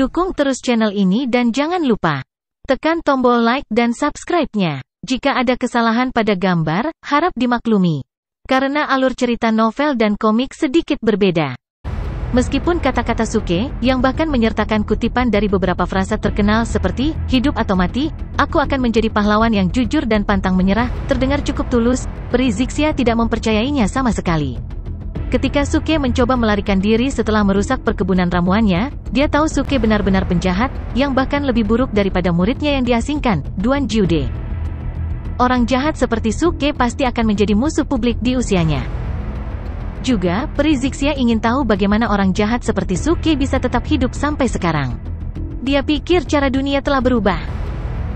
Dukung terus channel ini dan jangan lupa tekan tombol like dan subscribe-nya. Jika ada kesalahan pada gambar, harap dimaklumi. Karena alur cerita novel dan komik sedikit berbeda. Meskipun kata-kata Suke, yang bahkan menyertakan kutipan dari beberapa frasa terkenal seperti, hidup atau mati, aku akan menjadi pahlawan yang jujur dan pantang menyerah, terdengar cukup tulus, peri Zixia tidak mempercayainya sama sekali. Ketika Suke mencoba melarikan diri setelah merusak perkebunan ramuannya, dia tahu Suke benar-benar penjahat, yang bahkan lebih buruk daripada muridnya yang diasingkan, Duan Jiude. Orang jahat seperti Suke pasti akan menjadi musuh publik di usianya. Juga, peri Zixia ingin tahu bagaimana orang jahat seperti Suke bisa tetap hidup sampai sekarang. Dia pikir cara dunia telah berubah.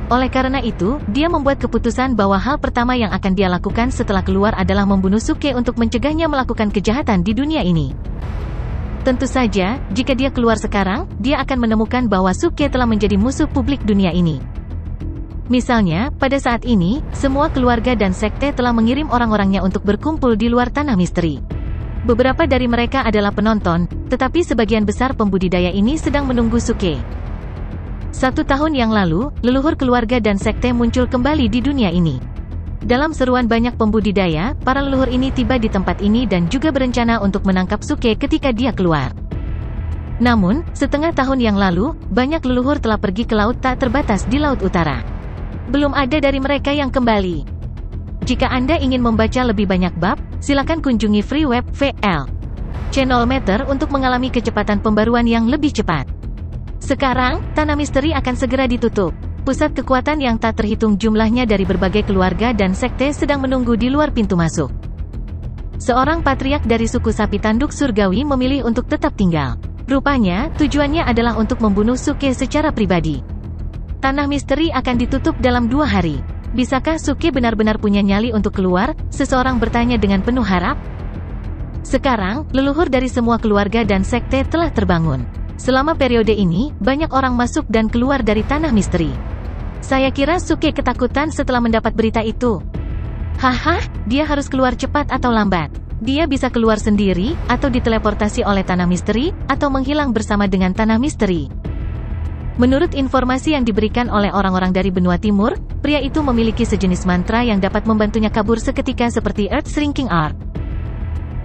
Oleh karena itu, dia membuat keputusan bahwa hal pertama yang akan dia lakukan setelah keluar adalah membunuh Suke untuk mencegahnya melakukan kejahatan di dunia ini. Tentu saja, jika dia keluar sekarang, dia akan menemukan bahwa Suke telah menjadi musuh publik dunia ini. Misalnya, pada saat ini, semua keluarga dan sekte telah mengirim orang-orangnya untuk berkumpul di luar tanah misteri. Beberapa dari mereka adalah penonton, tetapi sebagian besar pembudidaya ini sedang menunggu Suke. 1 tahun yang lalu, leluhur keluarga dan sekte muncul kembali di dunia ini. Dalam seruan banyak pembudidaya, para leluhur ini tiba di tempat ini dan juga berencana untuk menangkap Suke ketika dia keluar. Namun, setengah tahun yang lalu, banyak leluhur telah pergi ke laut tak terbatas di Laut Utara. Belum ada dari mereka yang kembali. Jika Anda ingin membaca lebih banyak bab, silakan kunjungi free web VL Channel Meter untuk mengalami kecepatan pembaruan yang lebih cepat. Sekarang, Tanah Misteri akan segera ditutup. Pusat kekuatan yang tak terhitung jumlahnya dari berbagai keluarga dan sekte sedang menunggu di luar pintu masuk. Seorang patriark dari suku sapi tanduk surgawi memilih untuk tetap tinggal. Rupanya, tujuannya adalah untuk membunuh Suke secara pribadi. Tanah Misteri akan ditutup dalam 2 hari. Bisakah Suke benar-benar punya nyali untuk keluar? Seseorang bertanya dengan penuh harap. Sekarang, leluhur dari semua keluarga dan sekte telah terbangun. Selama periode ini, banyak orang masuk dan keluar dari Tanah Misteri. Saya kira Suke ketakutan setelah mendapat berita itu. Haha, dia harus keluar cepat atau lambat. Dia bisa keluar sendiri, atau diteleportasi oleh Tanah Misteri, atau menghilang bersama dengan Tanah Misteri. Menurut informasi yang diberikan oleh orang-orang dari benua timur, pria itu memiliki sejenis mantra yang dapat membantunya kabur seketika seperti Earth Shrinking Art.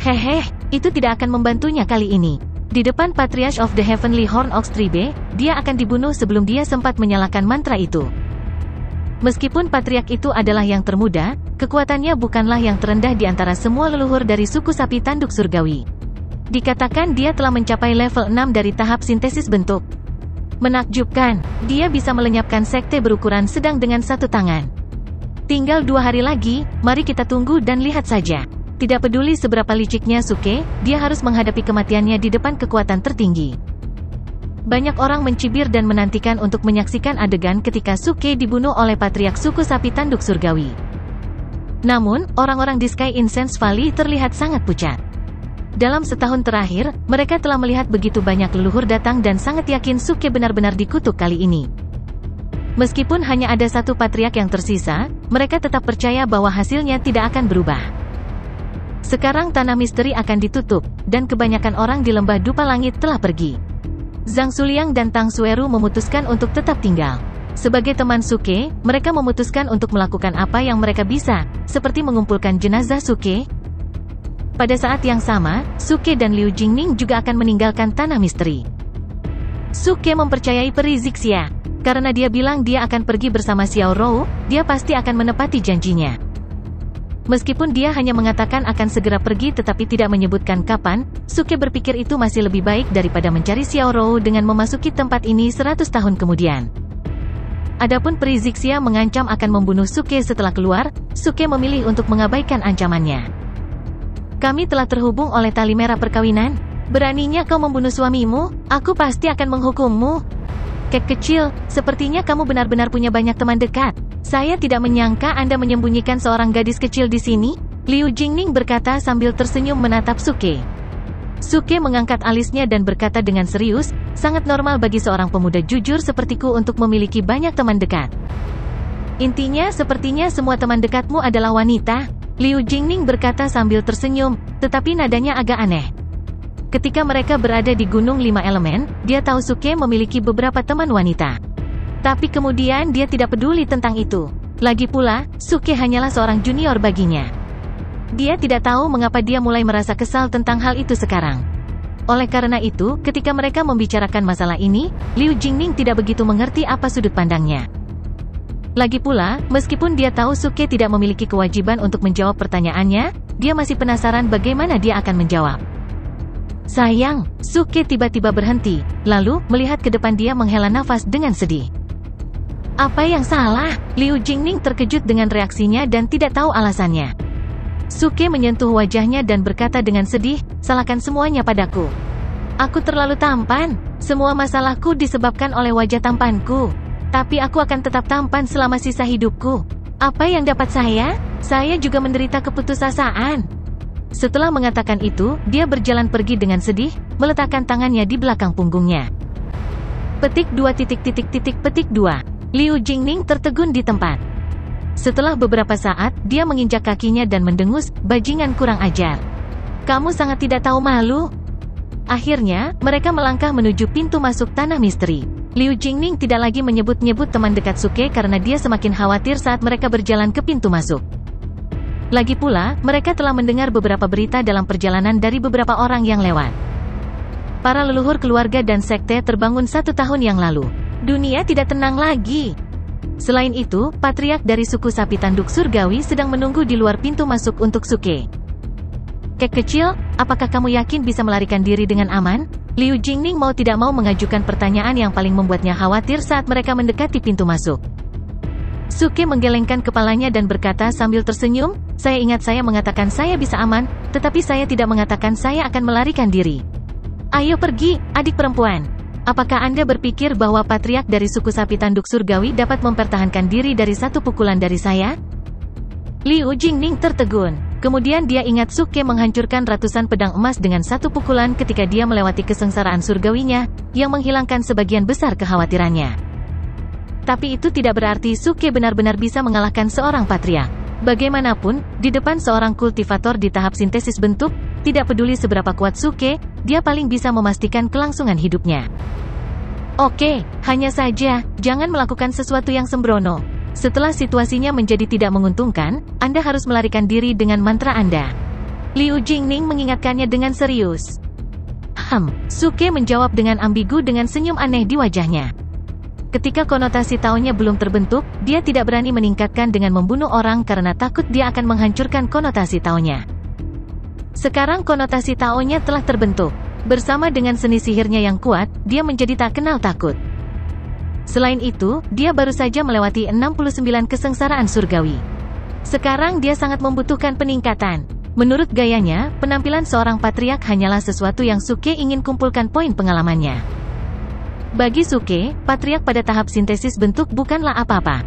Hehe, itu tidak akan membantunya kali ini. Di depan Patriarch of the Heavenly Horn Ox Tribe, dia akan dibunuh sebelum dia sempat menyalakan mantra itu. Meskipun Patriarch itu adalah yang termuda, kekuatannya bukanlah yang terendah di antara semua leluhur dari suku sapi tanduk surgawi. Dikatakan dia telah mencapai level 6 dari tahap sintesis bentuk. Menakjubkan, dia bisa melenyapkan sekte berukuran sedang dengan 1 tangan. Tinggal 2 hari lagi, mari kita tunggu dan lihat saja. Tidak peduli seberapa liciknya Suke, dia harus menghadapi kematiannya di depan kekuatan tertinggi. Banyak orang mencibir dan menantikan untuk menyaksikan adegan ketika Suke dibunuh oleh patriark suku sapi tanduk surgawi. Namun, orang-orang di Sky Incense Valley terlihat sangat pucat. Dalam setahun terakhir, mereka telah melihat begitu banyak leluhur datang dan sangat yakin Suke benar-benar dikutuk kali ini. Meskipun hanya ada 1 patriark yang tersisa, mereka tetap percaya bahwa hasilnya tidak akan berubah. Sekarang Tanah Misteri akan ditutup, dan kebanyakan orang di lembah Dupa Langit telah pergi. Zhang Suliang dan Tang Sueru memutuskan untuk tetap tinggal. Sebagai teman Suke, mereka memutuskan untuk melakukan apa yang mereka bisa, seperti mengumpulkan jenazah Suke. Pada saat yang sama, Suke dan Liu Jingning juga akan meninggalkan Tanah Misteri. Suke mempercayai peri Zixia. Karena dia bilang dia akan pergi bersama Xiao Rou, dia pasti akan menepati janjinya. Meskipun dia hanya mengatakan akan segera pergi tetapi tidak menyebutkan kapan, Suke berpikir itu masih lebih baik daripada mencari Xiao Rou dengan memasuki tempat ini 100 tahun kemudian. Adapun peri Zixia mengancam akan membunuh Suke setelah keluar, Suke memilih untuk mengabaikan ancamannya. Kami telah terhubung oleh tali merah perkawinan. Beraninya kau membunuh suamimu? Aku pasti akan menghukummu. Kek kecil, sepertinya kamu benar-benar punya banyak teman dekat. Saya tidak menyangka Anda menyembunyikan seorang gadis kecil di sini. Liu Jingning berkata sambil tersenyum menatap Suke. Suke mengangkat alisnya dan berkata dengan serius, sangat normal bagi seorang pemuda jujur sepertiku untuk memiliki banyak teman dekat. Intinya sepertinya semua teman dekatmu adalah wanita. Liu Jingning berkata sambil tersenyum, tetapi nadanya agak aneh. Ketika mereka berada di Gunung Lima Elemen, dia tahu Suke memiliki beberapa teman wanita. Tapi kemudian dia tidak peduli tentang itu. Lagi pula, Suke hanyalah seorang junior baginya. Dia tidak tahu mengapa dia mulai merasa kesal tentang hal itu sekarang. Oleh karena itu, ketika mereka membicarakan masalah ini, Liu Jingning tidak begitu mengerti apa sudut pandangnya. Lagi pula, meskipun dia tahu Suke tidak memiliki kewajiban untuk menjawab pertanyaannya, dia masih penasaran bagaimana dia akan menjawab. Sayang, Suke tiba-tiba berhenti, lalu, melihat ke depan dia menghela nafas dengan sedih. Apa yang salah? Liu Jingning terkejut dengan reaksinya dan tidak tahu alasannya. Suke menyentuh wajahnya dan berkata dengan sedih, salahkan semuanya padaku. Aku terlalu tampan, semua masalahku disebabkan oleh wajah tampanku. Tapi aku akan tetap tampan selama sisa hidupku. Apa yang dapat saya? Saya juga menderita keputusasaan. Setelah mengatakan itu, dia berjalan pergi dengan sedih, meletakkan tangannya di belakang punggungnya. Petik 2. Liu Jingning tertegun di tempat. Setelah beberapa saat, dia menginjak kakinya dan mendengus, bajingan kurang ajar. Kamu sangat tidak tahu malu. Akhirnya, mereka melangkah menuju pintu masuk tanah misteri. Liu Jingning tidak lagi menyebut-nyebut teman dekat Suke karena dia semakin khawatir saat mereka berjalan ke pintu masuk. Lagi pula, mereka telah mendengar beberapa berita dalam perjalanan dari beberapa orang yang lewat. Para leluhur keluarga dan sekte terbangun 1 tahun yang lalu. Dunia tidak tenang lagi. Selain itu, patriark dari suku sapi tanduk surgawi sedang menunggu di luar pintu masuk untuk Suke. Kek kecil, apakah kamu yakin bisa melarikan diri dengan aman? Liu Jingning mau tidak mau mengajukan pertanyaan yang paling membuatnya khawatir saat mereka mendekati pintu masuk. Suke menggelengkan kepalanya dan berkata sambil tersenyum, saya ingat saya mengatakan saya bisa aman, tetapi saya tidak mengatakan saya akan melarikan diri. Ayo pergi, adik perempuan. Apakah Anda berpikir bahwa patriark dari suku sapi tanduk surgawi dapat mempertahankan diri dari 1 pukulan dari saya? Liu Jingning tertegun. Kemudian dia ingat Suke menghancurkan ratusan pedang emas dengan 1 pukulan ketika dia melewati kesengsaraan surgawinya, yang menghilangkan sebagian besar kekhawatirannya. Tapi itu tidak berarti Suke benar-benar bisa mengalahkan seorang patriark. Bagaimanapun, di depan seorang kultivator di tahap sintesis bentuk, tidak peduli seberapa kuat Suke, dia paling bisa memastikan kelangsungan hidupnya. Oke, hanya saja, jangan melakukan sesuatu yang sembrono. Setelah situasinya menjadi tidak menguntungkan, Anda harus melarikan diri dengan mantra Anda. Liu Jingning mengingatkannya dengan serius. Suke menjawab dengan ambigu dengan senyum aneh di wajahnya. Ketika konotasi taonya belum terbentuk, dia tidak berani meningkatkan dengan membunuh orang karena takut dia akan menghancurkan konotasi taonya. Sekarang konotasi taonya telah terbentuk. Bersama dengan seni sihirnya yang kuat, dia menjadi tak kenal takut. Selain itu, dia baru saja melewati 69 kesengsaraan surgawi. Sekarang dia sangat membutuhkan peningkatan. Menurut gayanya, penampilan seorang patriark hanyalah sesuatu yang Suke ingin kumpulkan poin pengalamannya. Bagi Suke, patriark pada tahap sintesis bentuk bukanlah apa-apa.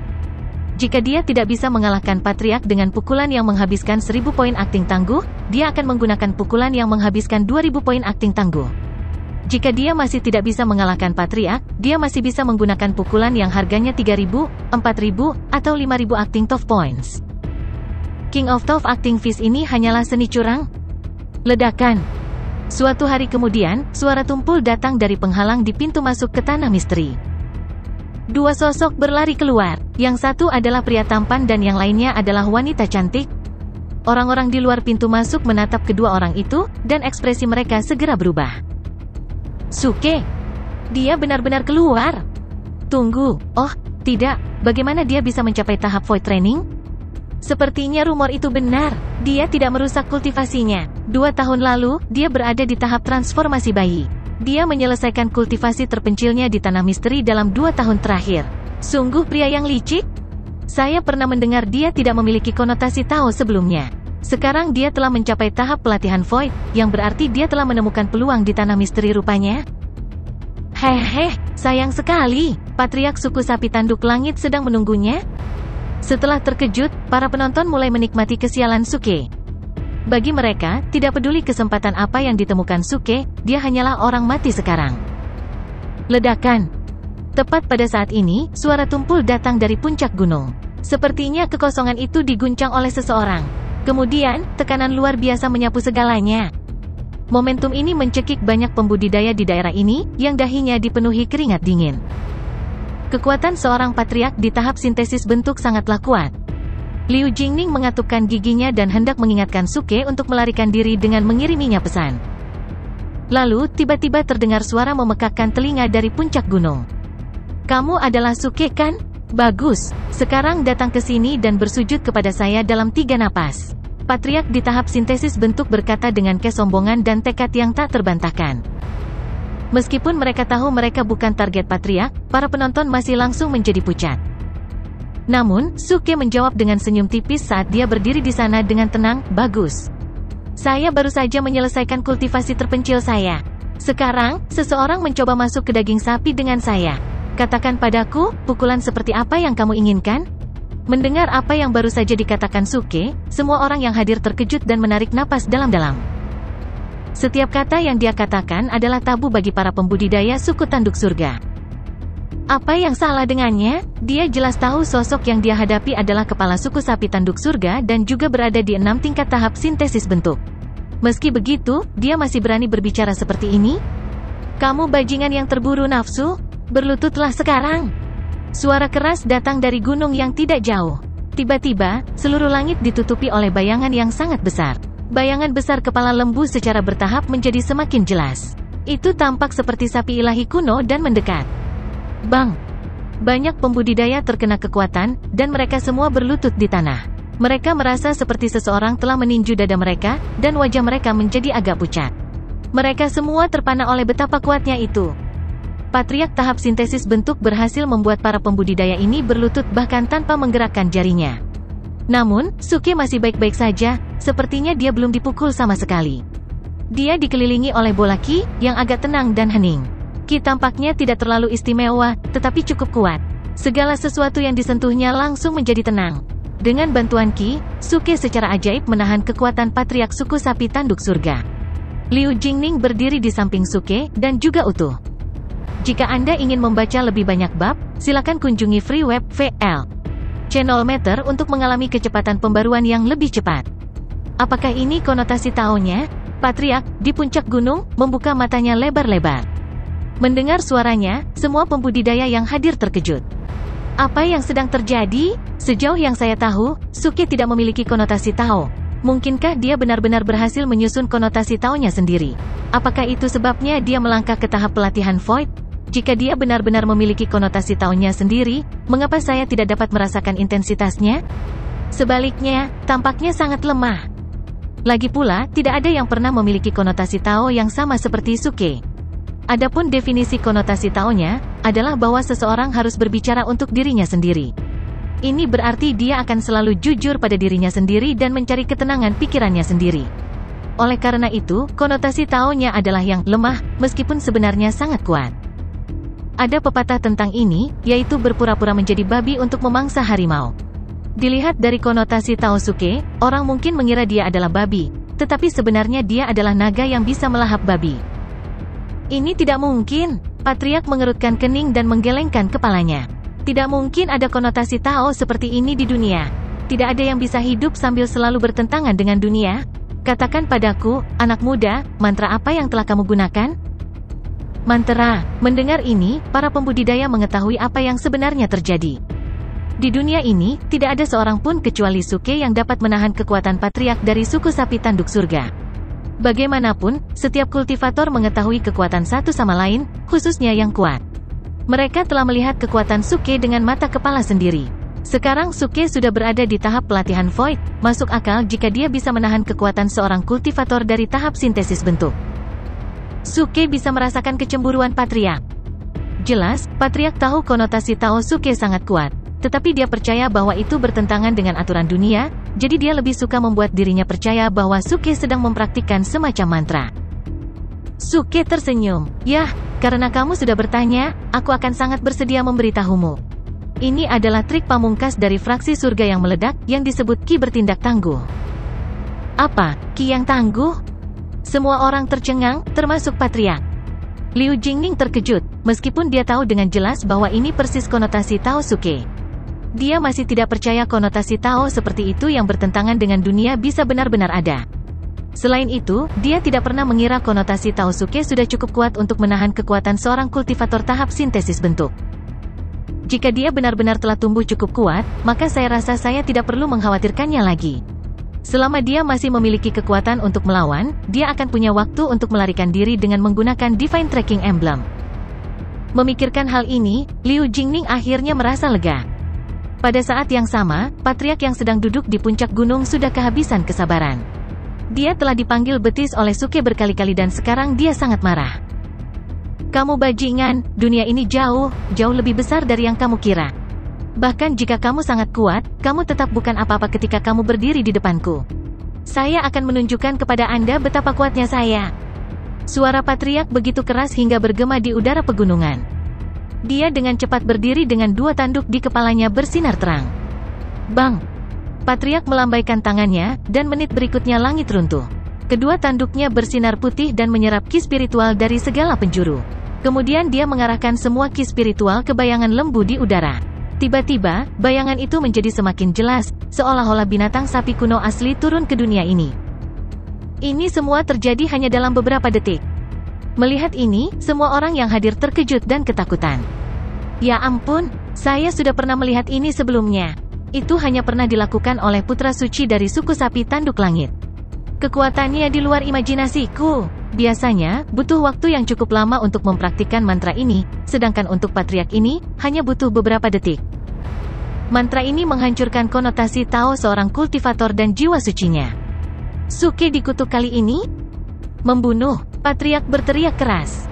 Jika dia tidak bisa mengalahkan patriark dengan pukulan yang menghabiskan 1000 poin akting tangguh, dia akan menggunakan pukulan yang menghabiskan 2000 poin akting tangguh. Jika dia masih tidak bisa mengalahkan patriark, dia masih bisa menggunakan pukulan yang harganya 3000, 4000, atau 5000 acting tough points. King of Tough Acting Fist ini hanyalah seni curang. Ledakan. Suatu hari kemudian, suara tumpul datang dari penghalang di pintu masuk ke tanah misteri. 2 sosok berlari keluar. Yang satu adalah pria tampan dan yang lainnya adalah wanita cantik. Orang-orang di luar pintu masuk menatap kedua orang itu, dan ekspresi mereka segera berubah. Suke. Dia benar-benar keluar. Tunggu. Oh, tidak. Bagaimana dia bisa mencapai tahap Void Training? Sepertinya rumor itu benar. Dia tidak merusak kultivasinya. 2 tahun lalu, dia berada di tahap transformasi bayi. Dia menyelesaikan kultivasi terpencilnya di tanah misteri dalam 2 tahun terakhir. Sungguh pria yang licik. Saya pernah mendengar dia tidak memiliki konotasi Tao sebelumnya. Sekarang dia telah mencapai tahap pelatihan Void, yang berarti dia telah menemukan peluang di tanah misteri rupanya. Hehe, sayang sekali. Patriark suku sapi tanduk langit sedang menunggunya. Setelah terkejut, para penonton mulai menikmati kesialan Suke. Bagi mereka, tidak peduli kesempatan apa yang ditemukan Suke, dia hanyalah orang mati sekarang. Ledakan. Tepat pada saat ini, suara tumpul datang dari puncak gunung. Sepertinya kekosongan itu diguncang oleh seseorang. Kemudian, tekanan luar biasa menyapu segalanya. Momentum ini mencekik banyak pembudidaya di daerah ini, yang dahinya dipenuhi keringat dingin. Kekuatan seorang patriark di tahap sintesis bentuk sangatlah kuat. Liu Jingning mengatupkan giginya dan hendak mengingatkan Suke untuk melarikan diri dengan mengiriminya pesan. Lalu, tiba-tiba terdengar suara memekakkan telinga dari puncak gunung. "Kamu adalah Suke kan? Bagus, sekarang datang ke sini dan bersujud kepada saya dalam 3 napas." Patriark di tahap sintesis bentuk berkata dengan kesombongan dan tekad yang tak terbantahkan. Meskipun mereka tahu mereka bukan target patriark, para penonton masih langsung menjadi pucat. Namun, Suke menjawab dengan senyum tipis saat dia berdiri di sana dengan tenang, "Bagus. Saya baru saja menyelesaikan kultivasi terpencil saya. Sekarang, seseorang mencoba masuk ke daging sapi dengan saya. Katakan padaku, pukulan seperti apa yang kamu inginkan?" Mendengar apa yang baru saja dikatakan Suke, semua orang yang hadir terkejut dan menarik napas dalam-dalam. Setiap kata yang dia katakan adalah tabu bagi para pembudidaya suku tanduk surga. Apa yang salah dengannya? Dia jelas tahu sosok yang dia hadapi adalah kepala suku sapi tanduk surga dan juga berada di 6 tingkat tahap sintesis bentuk. Meski begitu, dia masih berani berbicara seperti ini? "Kamu bajingan yang terburu nafsu, berlututlah sekarang." Suara keras datang dari gunung yang tidak jauh. Tiba-tiba, seluruh langit ditutupi oleh bayangan yang sangat besar. Bayangan besar kepala lembu secara bertahap menjadi semakin jelas. Itu tampak seperti sapi ilahi kuno dan mendekat. Bang! Banyak pembudidaya terkena kekuatan, dan mereka semua berlutut di tanah. Mereka merasa seperti seseorang telah meninju dada mereka, dan wajah mereka menjadi agak pucat. Mereka semua terpana oleh betapa kuatnya itu. Patriark tahap sintesis bentuk berhasil membuat para pembudidaya ini berlutut bahkan tanpa menggerakkan jarinya. Namun, Suke masih baik-baik saja, sepertinya dia belum dipukul sama sekali. Dia dikelilingi oleh bola Ki, yang agak tenang dan hening. Ki tampaknya tidak terlalu istimewa, tetapi cukup kuat. Segala sesuatu yang disentuhnya langsung menjadi tenang. Dengan bantuan Ki, Suke secara ajaib menahan kekuatan patriark suku sapi tanduk surga. Liu Jingning berdiri di samping Suke, dan juga utuh. Jika Anda ingin membaca lebih banyak bab, silakan kunjungi free web VL Channel Meter untuk mengalami kecepatan pembaruan yang lebih cepat. Apakah ini konotasi Tao-nya? Patriark, di puncak gunung, membuka matanya lebar-lebar. Mendengar suaranya, semua pembudidaya yang hadir terkejut. Apa yang sedang terjadi? Sejauh yang saya tahu, Suke tidak memiliki konotasi Tao. Mungkinkah dia benar-benar berhasil menyusun konotasi Tao-nya sendiri? Apakah itu sebabnya dia melangkah ke tahap pelatihan Void? Jika dia benar-benar memiliki konotasi Tao-nya sendiri, mengapa saya tidak dapat merasakan intensitasnya? Sebaliknya, tampaknya sangat lemah. Lagi pula, tidak ada yang pernah memiliki konotasi Tao yang sama seperti Suke. Adapun definisi konotasi Tao-nya, adalah bahwa seseorang harus berbicara untuk dirinya sendiri. Ini berarti dia akan selalu jujur pada dirinya sendiri dan mencari ketenangan pikirannya sendiri. Oleh karena itu, konotasi Tao-nya adalah yang lemah, meskipun sebenarnya sangat kuat. Ada pepatah tentang ini, yaitu berpura-pura menjadi babi untuk memangsa harimau. Dilihat dari konotasi Tao Suke, orang mungkin mengira dia adalah babi, tetapi sebenarnya dia adalah naga yang bisa melahap babi. Ini tidak mungkin. Patriark mengerutkan kening dan menggelengkan kepalanya. Tidak mungkin ada konotasi Tao seperti ini di dunia. Tidak ada yang bisa hidup sambil selalu bertentangan dengan dunia. Katakan padaku, anak muda, mantra apa yang telah kamu gunakan? Mantra. Mendengar ini, para pembudidaya mengetahui apa yang sebenarnya terjadi. Di dunia ini, tidak ada seorang pun kecuali Suke yang dapat menahan kekuatan patriark dari suku sapi tanduk surga. Bagaimanapun, setiap kultivator mengetahui kekuatan satu sama lain, khususnya yang kuat. Mereka telah melihat kekuatan Suke dengan mata kepala sendiri. Sekarang Suke sudah berada di tahap pelatihan Void, masuk akal jika dia bisa menahan kekuatan seorang kultivator dari tahap sintesis bentuk. Suke bisa merasakan kecemburuan patriark. Jelas, patriark tahu konotasi Tao Suke sangat kuat, tetapi dia percaya bahwa itu bertentangan dengan aturan dunia, jadi dia lebih suka membuat dirinya percaya bahwa Suke sedang mempraktikkan semacam mantra. Suke tersenyum. Yah, karena kamu sudah bertanya, aku akan sangat bersedia memberitahumu. Ini adalah trik pamungkas dari fraksi surga yang meledak, yang disebut Ki bertindak tangguh. Apa, Ki yang tangguh? Semua orang tercengang, termasuk patriark. Liu Jingning terkejut, meskipun dia tahu dengan jelas bahwa ini persis konotasi Tao Suke. Dia masih tidak percaya konotasi Tao seperti itu yang bertentangan dengan dunia bisa benar-benar ada. Selain itu, dia tidak pernah mengira konotasi Taosuke sudah cukup kuat untuk menahan kekuatan seorang kultivator tahap sintesis bentuk. Jika dia benar-benar telah tumbuh cukup kuat, maka saya rasa saya tidak perlu mengkhawatirkannya lagi. Selama dia masih memiliki kekuatan untuk melawan, dia akan punya waktu untuk melarikan diri dengan menggunakan Divine Tracking Emblem. Memikirkan hal ini, Liu Jingning akhirnya merasa lega. Pada saat yang sama, patriark yang sedang duduk di puncak gunung sudah kehabisan kesabaran. Dia telah dipanggil betis oleh Suke berkali-kali dan sekarang dia sangat marah. Kamu bajingan, dunia ini jauh lebih besar dari yang kamu kira. Bahkan jika kamu sangat kuat, kamu tetap bukan apa-apa ketika kamu berdiri di depanku. Saya akan menunjukkan kepada Anda betapa kuatnya saya. Suara patriark begitu keras hingga bergema di udara pegunungan. Dia dengan cepat berdiri dengan dua tanduk di kepalanya bersinar terang. Bang! Patriark melambaikan tangannya, dan menit berikutnya langit runtuh. Kedua tanduknya bersinar putih dan menyerap ki spiritual dari segala penjuru. Kemudian dia mengarahkan semua ki spiritual ke bayangan lembu di udara. Tiba-tiba, bayangan itu menjadi semakin jelas, seolah-olah binatang sapi kuno asli turun ke dunia ini. Ini semua terjadi hanya dalam beberapa detik. Melihat ini, semua orang yang hadir terkejut dan ketakutan. Ya ampun, saya sudah pernah melihat ini sebelumnya. Itu hanya pernah dilakukan oleh putra suci dari suku sapi tanduk langit. Kekuatannya di luar imajinasiku. Biasanya, butuh waktu yang cukup lama untuk mempraktikkan mantra ini, sedangkan untuk patriark ini, hanya butuh beberapa detik. Mantra ini menghancurkan konotasi Tao seorang kultivator dan jiwa sucinya. Suke dikutuk kali ini? Membunuh, patriark berteriak keras.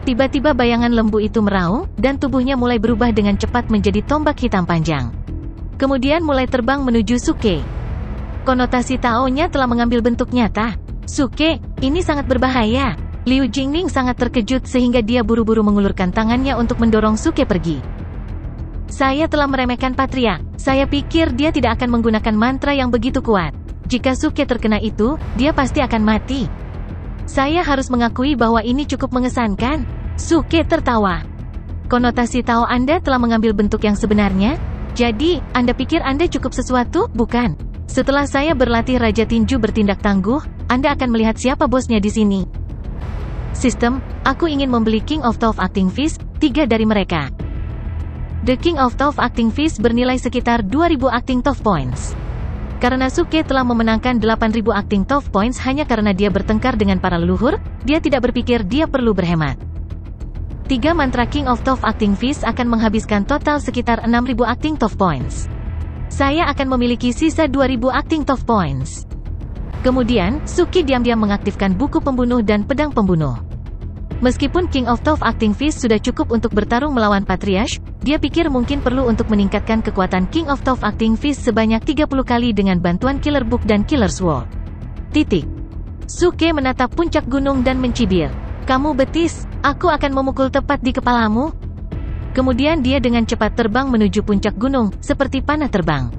Tiba-tiba bayangan lembu itu meraung, dan tubuhnya mulai berubah dengan cepat menjadi tombak hitam panjang. Kemudian mulai terbang menuju Suke. Konotasi Tao-nya telah mengambil bentuk nyata. Suke, ini sangat berbahaya. Liu Jingning sangat terkejut sehingga dia buru-buru mengulurkan tangannya untuk mendorong Suke pergi. Saya telah meremehkan patriark. Saya pikir dia tidak akan menggunakan mantra yang begitu kuat. Jika Suke terkena itu, dia pasti akan mati. Saya harus mengakui bahwa ini cukup mengesankan. Suke tertawa. Konotasi Tao Anda telah mengambil bentuk yang sebenarnya? Jadi, Anda pikir Anda cukup sesuatu, bukan? Setelah saya berlatih Raja Tinju bertindak tangguh, Anda akan melihat siapa bosnya di sini. Sistem, aku ingin membeli King of Top Acting Fish, 3 dari mereka. The King of Top Acting Fish bernilai sekitar 2.000 Acting Top Points. Karena Suke telah memenangkan 8.000 Acting Top Points hanya karena dia bertengkar dengan para leluhur, dia tidak berpikir dia perlu berhemat. 3 mantra King of Top Acting Fish akan menghabiskan total sekitar 6.000 Acting Top Points. Saya akan memiliki sisa 2.000 Acting Top Points. Kemudian, Suki diam-diam mengaktifkan buku pembunuh dan pedang pembunuh. Meskipun King of Top Acting Fish sudah cukup untuk bertarung melawan Patriarch, dia pikir mungkin perlu untuk meningkatkan kekuatan King of Top Acting Fish sebanyak 30 kali dengan bantuan Killer Book dan Killer Sword. Suke menatap puncak gunung dan mencibir. Kamu betis, aku akan memukul tepat di kepalamu. Kemudian dia dengan cepat terbang menuju puncak gunung, seperti panah terbang.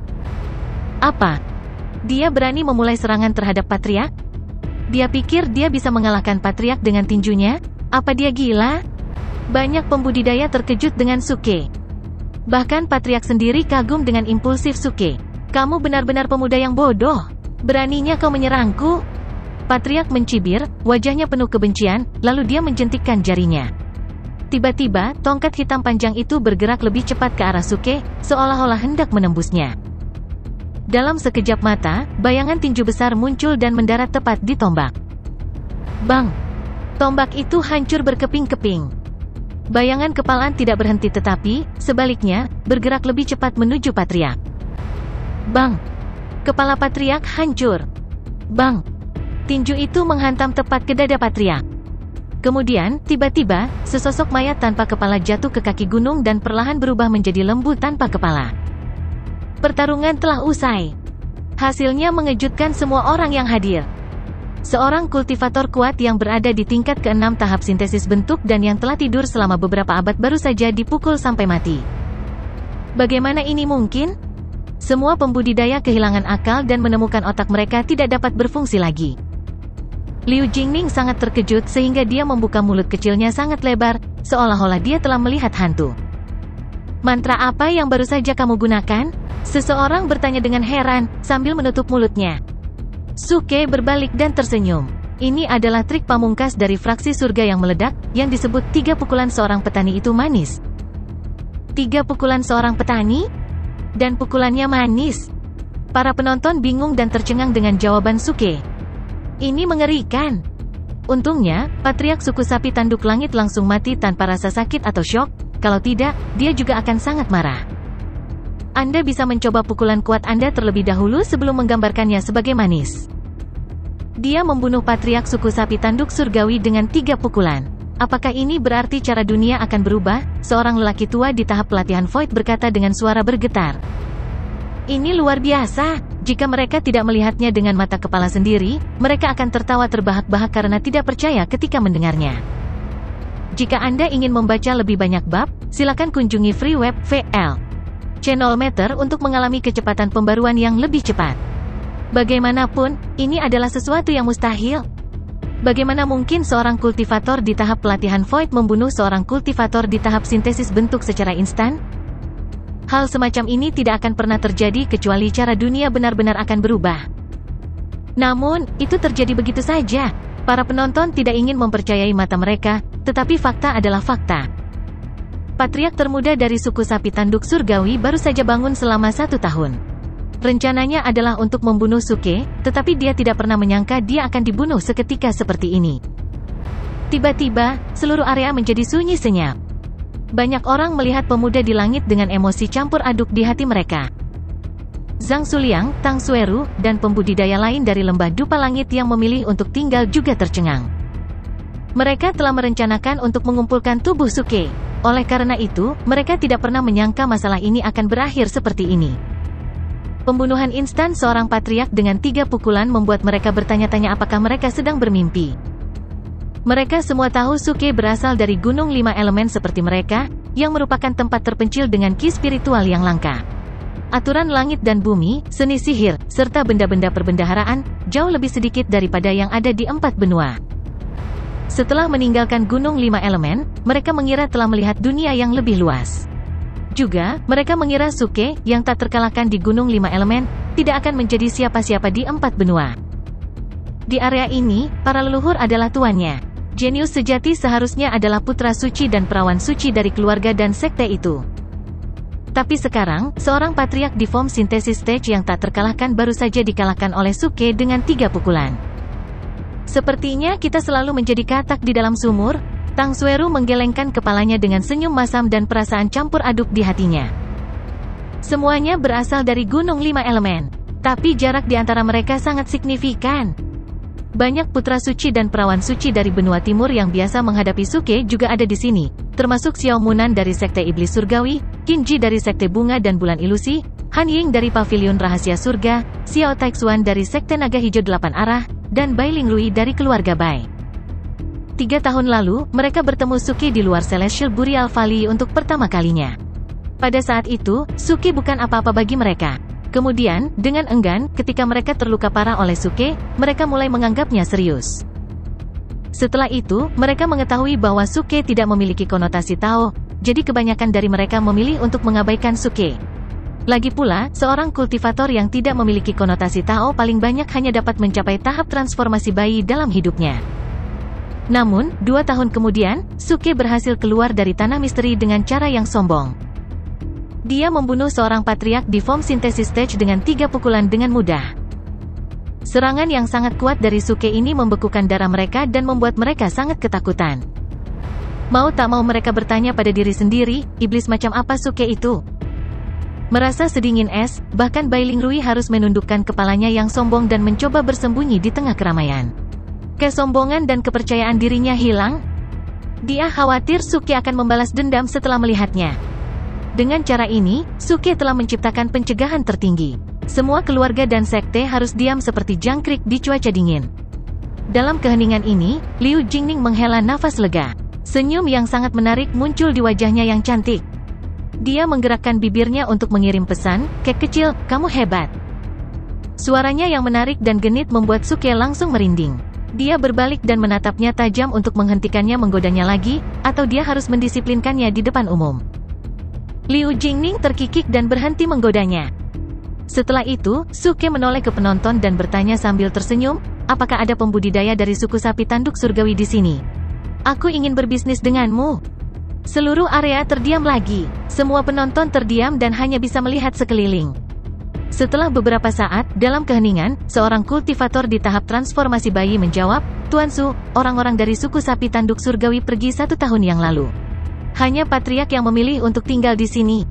Apa? Dia berani memulai serangan terhadap Patriark? Dia pikir dia bisa mengalahkan Patriark dengan tinjunya? Apa dia gila? Banyak pembudidaya terkejut dengan Suke. Bahkan Patriark sendiri kagum dengan impulsif Suke. Kamu benar-benar pemuda yang bodoh. Beraninya kau menyerangku? Patriark mencibir, wajahnya penuh kebencian, lalu dia menjentikkan jarinya. Tiba-tiba, tongkat hitam panjang itu bergerak lebih cepat ke arah Suke, seolah-olah hendak menembusnya. Dalam sekejap mata, bayangan tinju besar muncul dan mendarat tepat di tombak. Bang! Tombak itu hancur berkeping-keping. Bayangan kepalaan tidak berhenti tetapi, sebaliknya, bergerak lebih cepat menuju Patriark. Bang! Kepala Patriark hancur. Bang! Tinju itu menghantam tepat ke dada Patriark. Kemudian, tiba-tiba, sesosok mayat tanpa kepala jatuh ke kaki gunung dan perlahan berubah menjadi lembu tanpa kepala. Pertarungan telah usai. Hasilnya mengejutkan semua orang yang hadir. Seorang kultivator kuat yang berada di tingkat ke-6 tahap sintesis bentuk dan yang telah tidur selama beberapa abad baru saja dipukul sampai mati. Bagaimana ini mungkin? Semua pembudidaya kehilangan akal dan menemukan otak mereka tidak dapat berfungsi lagi. Liu Jingning sangat terkejut sehingga dia membuka mulut kecilnya sangat lebar, seolah-olah dia telah melihat hantu. Mantra apa yang baru saja kamu gunakan? Seseorang bertanya dengan heran, sambil menutup mulutnya. Suke berbalik dan tersenyum. Ini adalah trik pamungkas dari fraksi surga yang meledak, yang disebut 3 pukulan seorang petani itu manis. 3 pukulan seorang petani? Dan pukulannya manis. Para penonton bingung dan tercengang dengan jawaban Suke. Ini mengerikan. Untungnya, patriark suku sapi tanduk langit langsung mati tanpa rasa sakit atau syok, kalau tidak, dia juga akan sangat marah. Anda bisa mencoba pukulan kuat Anda terlebih dahulu sebelum menggambarkannya sebagai manis. Dia membunuh patriark suku sapi tanduk surgawi dengan 3 pukulan. Apakah ini berarti cara dunia akan berubah? Seorang lelaki tua di tahap pelatihan Void berkata dengan suara bergetar. Ini luar biasa. Jika mereka tidak melihatnya dengan mata kepala sendiri, mereka akan tertawa terbahak-bahak karena tidak percaya ketika mendengarnya. Jika Anda ingin membaca lebih banyak bab, silakan kunjungi free web VL Channel Meter untuk mengalami kecepatan pembaruan yang lebih cepat. Bagaimanapun, ini adalah sesuatu yang mustahil. Bagaimana mungkin seorang kultivator di tahap pelatihan Void membunuh seorang kultivator di tahap sintesis bentuk secara instan? Hal semacam ini tidak akan pernah terjadi kecuali cara dunia benar-benar akan berubah. Namun, itu terjadi begitu saja. Para penonton tidak ingin mempercayai mata mereka, tetapi fakta adalah fakta. Patriark termuda dari suku sapi tanduk surgawi baru saja bangun selama 1 tahun. Rencananya adalah untuk membunuh Suke, tetapi dia tidak pernah menyangka dia akan dibunuh seketika seperti ini. Tiba-tiba, seluruh area menjadi sunyi senyap. Banyak orang melihat pemuda di langit dengan emosi campur aduk di hati mereka. Zhang Suliang, Tang Sueru, dan pembudidaya lain dari lembah dupa langit yang memilih untuk tinggal juga tercengang. Mereka telah merencanakan untuk mengumpulkan tubuh Suke. Oleh karena itu, mereka tidak pernah menyangka masalah ini akan berakhir seperti ini. Pembunuhan instan seorang patriark dengan 3 pukulan membuat mereka bertanya-tanya apakah mereka sedang bermimpi. Mereka semua tahu Suke berasal dari Gunung 5 Elemen seperti mereka, yang merupakan tempat terpencil dengan ki spiritual yang langka. Aturan langit dan bumi, seni sihir, serta benda-benda perbendaharaan, jauh lebih sedikit daripada yang ada di 4 benua. Setelah meninggalkan Gunung 5 Elemen, mereka mengira telah melihat dunia yang lebih luas. Juga, mereka mengira Suke, yang tak terkalahkan di Gunung 5 Elemen, tidak akan menjadi siapa-siapa di 4 benua. Di area ini, para leluhur adalah tuannya. Jenius sejati seharusnya adalah putra suci dan perawan suci dari keluarga dan sekte itu. Tapi sekarang, seorang patriark di form sintesis stage yang tak terkalahkan baru saja dikalahkan oleh Suke dengan 3 pukulan. Sepertinya kita selalu menjadi katak di dalam sumur. Tang Sueru menggelengkan kepalanya dengan senyum masam dan perasaan campur aduk di hatinya. Semuanya berasal dari Gunung 5 Elemen. Tapi jarak di antara mereka sangat signifikan. Banyak putra suci dan perawan suci dari benua timur yang biasa menghadapi Suke juga ada di sini, termasuk Xiao Munan dari Sekte Iblis Surgawi, Qin Ji dari Sekte Bunga dan Bulan Ilusi, Han Ying dari Pavilion Rahasia Surga, Xiao Taixuan dari Sekte Naga Hijau 8 Arah, dan Bai Linglui dari keluarga Bai. 3 tahun lalu, mereka bertemu Suke di luar Celestial Burial Valley untuk pertama kalinya. Pada saat itu, Suke bukan apa-apa bagi mereka. Kemudian, dengan enggan, ketika mereka terluka parah oleh Suke, mereka mulai menganggapnya serius. Setelah itu, mereka mengetahui bahwa Suke tidak memiliki konotasi Tao, jadi kebanyakan dari mereka memilih untuk mengabaikan Suke. Lagi pula, seorang kultivator yang tidak memiliki konotasi Tao paling banyak hanya dapat mencapai tahap transformasi bayi dalam hidupnya. Namun, 2 tahun kemudian, Suke berhasil keluar dari tanah misteri dengan cara yang sombong. Dia membunuh seorang patriark di form sintesis stage dengan 3 pukulan dengan mudah. Serangan yang sangat kuat dari Suke ini membekukan darah mereka dan membuat mereka sangat ketakutan. Mau tak mau mereka bertanya pada diri sendiri, iblis macam apa Suke itu? Merasa sedingin es, bahkan Bai Linglui harus menundukkan kepalanya yang sombong dan mencoba bersembunyi di tengah keramaian. Kesombongan dan kepercayaan dirinya hilang. Dia khawatir Suke akan membalas dendam setelah melihatnya. Dengan cara ini, Suke telah menciptakan pencegahan tertinggi. Semua keluarga dan sekte harus diam seperti jangkrik di cuaca dingin. Dalam keheningan ini, Liu Jingning menghela nafas lega. Senyum yang sangat menarik muncul di wajahnya yang cantik. Dia menggerakkan bibirnya untuk mengirim pesan, "Kek kecil, kamu hebat." Suaranya yang menarik dan genit membuat Suke langsung merinding. Dia berbalik dan menatapnya tajam untuk menghentikannya menggodanya lagi, atau dia harus mendisiplinkannya di depan umum. Liu Jingning terkikik dan berhenti menggodanya. Setelah itu, Suke menoleh ke penonton dan bertanya sambil tersenyum, apakah ada pembudidaya dari suku sapi tanduk surgawi di sini? Aku ingin berbisnis denganmu. Seluruh area terdiam lagi. Semua penonton terdiam dan hanya bisa melihat sekeliling. Setelah beberapa saat, dalam keheningan, seorang kultivator di tahap transformasi bayi menjawab, Tuan Su, orang-orang dari suku sapi tanduk surgawi pergi 1 tahun yang lalu. Hanya patriark yang memilih untuk tinggal di sini.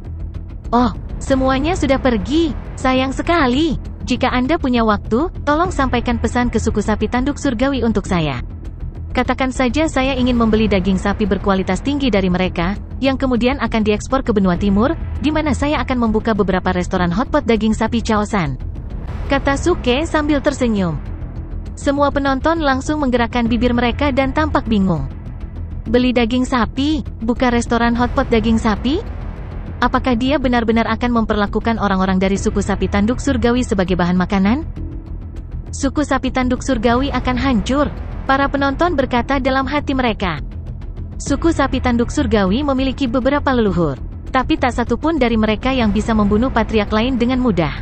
Oh, semuanya sudah pergi. Sayang sekali. Jika Anda punya waktu, tolong sampaikan pesan ke suku sapi tanduk surgawi untuk saya. Katakan saja saya ingin membeli daging sapi berkualitas tinggi dari mereka, yang kemudian akan diekspor ke benua timur, di mana saya akan membuka beberapa restoran hotpot daging sapi Chaosan. Kata Suke sambil tersenyum. Semua penonton langsung menggerakkan bibir mereka dan tampak bingung. Beli daging sapi, buka restoran hotpot daging sapi? Apakah dia benar-benar akan memperlakukan orang-orang dari suku sapi tanduk surgawi sebagai bahan makanan? Suku sapi tanduk surgawi akan hancur. Para penonton berkata dalam hati mereka. Suku sapi tanduk surgawi memiliki beberapa leluhur. Tapi tak satu pun dari mereka yang bisa membunuh patriark lain dengan mudah.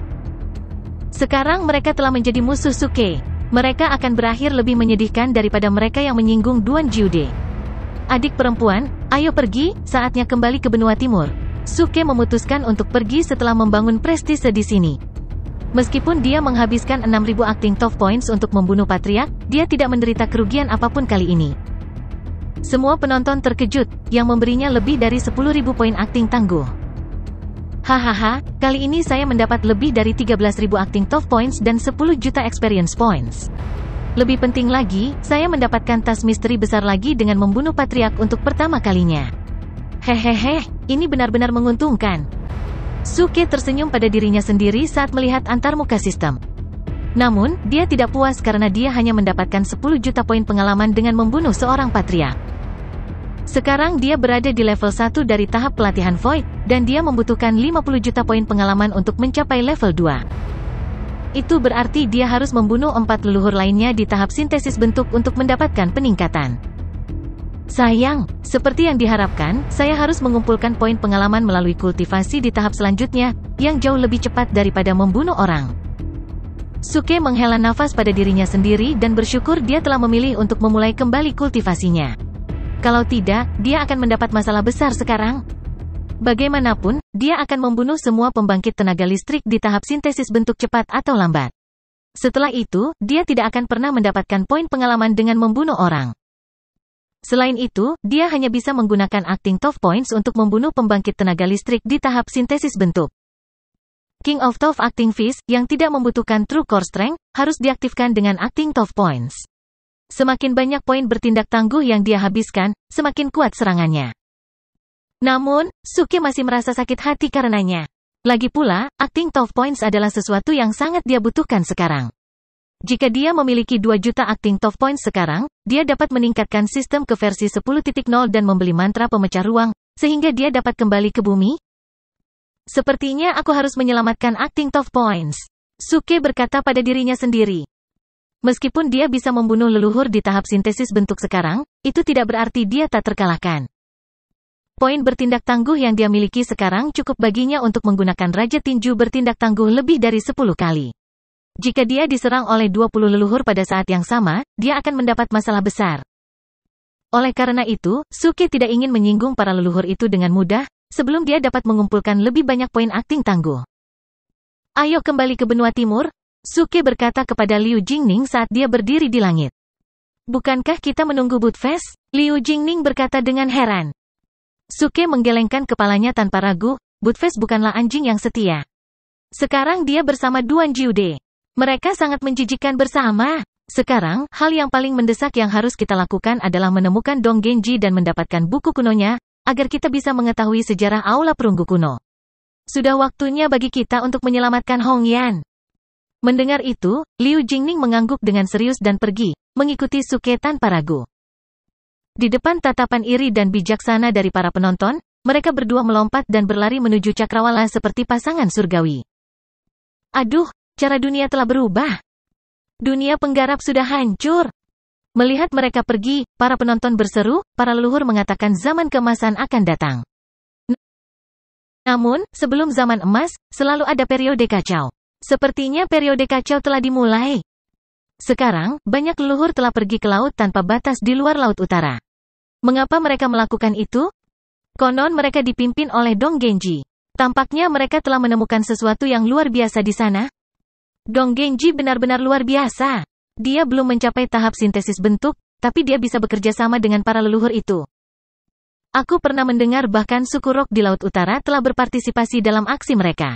Sekarang mereka telah menjadi musuh Suke. Mereka akan berakhir lebih menyedihkan daripada mereka yang menyinggung Duan Jiude. Adik perempuan, ayo pergi, saatnya kembali ke benua timur. Suke memutuskan untuk pergi setelah membangun prestise di sini. Meskipun dia menghabiskan 6.000 acting top points untuk membunuh patriark, dia tidak menderita kerugian apapun kali ini. Semua penonton terkejut, yang memberinya lebih dari 10.000 poin acting tangguh. Hahaha, kali ini saya mendapat lebih dari 13.000 acting top points dan 10 juta experience points. Lebih penting lagi, saya mendapatkan tas misteri besar lagi dengan membunuh patriark untuk pertama kalinya. Hehehe, ini benar-benar menguntungkan. Suke tersenyum pada dirinya sendiri saat melihat antarmuka sistem. Namun, dia tidak puas karena dia hanya mendapatkan 10 juta poin pengalaman dengan membunuh seorang patriark. Sekarang dia berada di level 1 dari tahap pelatihan Void, dan dia membutuhkan 50 juta poin pengalaman untuk mencapai level 2. Itu berarti dia harus membunuh 4 leluhur lainnya di tahap sintesis bentuk untuk mendapatkan peningkatan. Sayang, seperti yang diharapkan, saya harus mengumpulkan poin pengalaman melalui kultivasi di tahap selanjutnya, yang jauh lebih cepat daripada membunuh orang. Suke menghela nafas pada dirinya sendiri dan bersyukur dia telah memilih untuk memulai kembali kultivasinya. Kalau tidak, dia akan mendapat masalah besar sekarang. Bagaimanapun, dia akan membunuh semua pembangkit tenaga listrik di tahap sintesis bentuk cepat atau lambat. Setelah itu, dia tidak akan pernah mendapatkan poin pengalaman dengan membunuh orang. Selain itu, dia hanya bisa menggunakan acting top points untuk membunuh pembangkit tenaga listrik di tahap sintesis bentuk. King of Top Acting Fist, yang tidak membutuhkan True Core Strength, harus diaktifkan dengan acting top points. Semakin banyak poin bertindak tangguh yang dia habiskan, semakin kuat serangannya. Namun, Suke masih merasa sakit hati karenanya. Lagi pula, acting top points adalah sesuatu yang sangat dia butuhkan sekarang. Jika dia memiliki 2 juta acting top points sekarang, dia dapat meningkatkan sistem ke versi 10.0 dan membeli mantra pemecah ruang, sehingga dia dapat kembali ke bumi. Sepertinya aku harus menyelamatkan acting top points. Suke berkata pada dirinya sendiri. Meskipun dia bisa membunuh leluhur di tahap sintesis bentuk sekarang, itu tidak berarti dia tak terkalahkan. Poin bertindak tangguh yang dia miliki sekarang cukup baginya untuk menggunakan Raja Tinju bertindak tangguh lebih dari 10 kali. Jika dia diserang oleh 20 leluhur pada saat yang sama, dia akan mendapat masalah besar. Oleh karena itu, Suke tidak ingin menyinggung para leluhur itu dengan mudah, sebelum dia dapat mengumpulkan lebih banyak poin acting tangguh. Ayo kembali ke benua timur, Suke berkata kepada Liu Jingning saat dia berdiri di langit. Bukankah kita menunggu Budfest? Liu Jingning berkata dengan heran. Suke menggelengkan kepalanya tanpa ragu, Budfest bukanlah anjing yang setia. Sekarang dia bersama Duan Jiude. Mereka sangat menjijikkan bersama. Sekarang, hal yang paling mendesak yang harus kita lakukan adalah menemukan Dong Genji dan mendapatkan buku kunonya, agar kita bisa mengetahui sejarah Aula Perunggu kuno. Sudah waktunya bagi kita untuk menyelamatkan Hong Yan. Mendengar itu, Liu Jingning mengangguk dengan serius dan pergi, mengikuti Suke tanpa ragu. Di depan tatapan iri dan bijaksana dari para penonton, mereka berdua melompat dan berlari menuju cakrawala seperti pasangan surgawi. Aduh! Cara dunia telah berubah. Dunia penggarap sudah hancur. Melihat mereka pergi, para penonton berseru, para leluhur mengatakan zaman keemasan akan datang. Namun, sebelum zaman emas, selalu ada periode kacau. Sepertinya periode kacau telah dimulai. Sekarang, banyak leluhur telah pergi ke laut tanpa batas di luar Laut Utara. Mengapa mereka melakukan itu? Konon mereka dipimpin oleh Dong Genji. Tampaknya mereka telah menemukan sesuatu yang luar biasa di sana. Dong Genji benar-benar luar biasa. Dia belum mencapai tahap sintesis bentuk, tapi dia bisa bekerja sama dengan para leluhur itu. Aku pernah mendengar bahkan suku Rock di Laut Utara telah berpartisipasi dalam aksi mereka.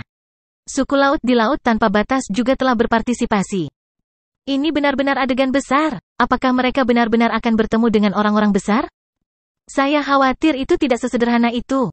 Suku laut di laut tanpa batas juga telah berpartisipasi. Ini benar-benar adegan besar. Apakah mereka benar-benar akan bertemu dengan orang-orang besar? Saya khawatir itu tidak sesederhana itu.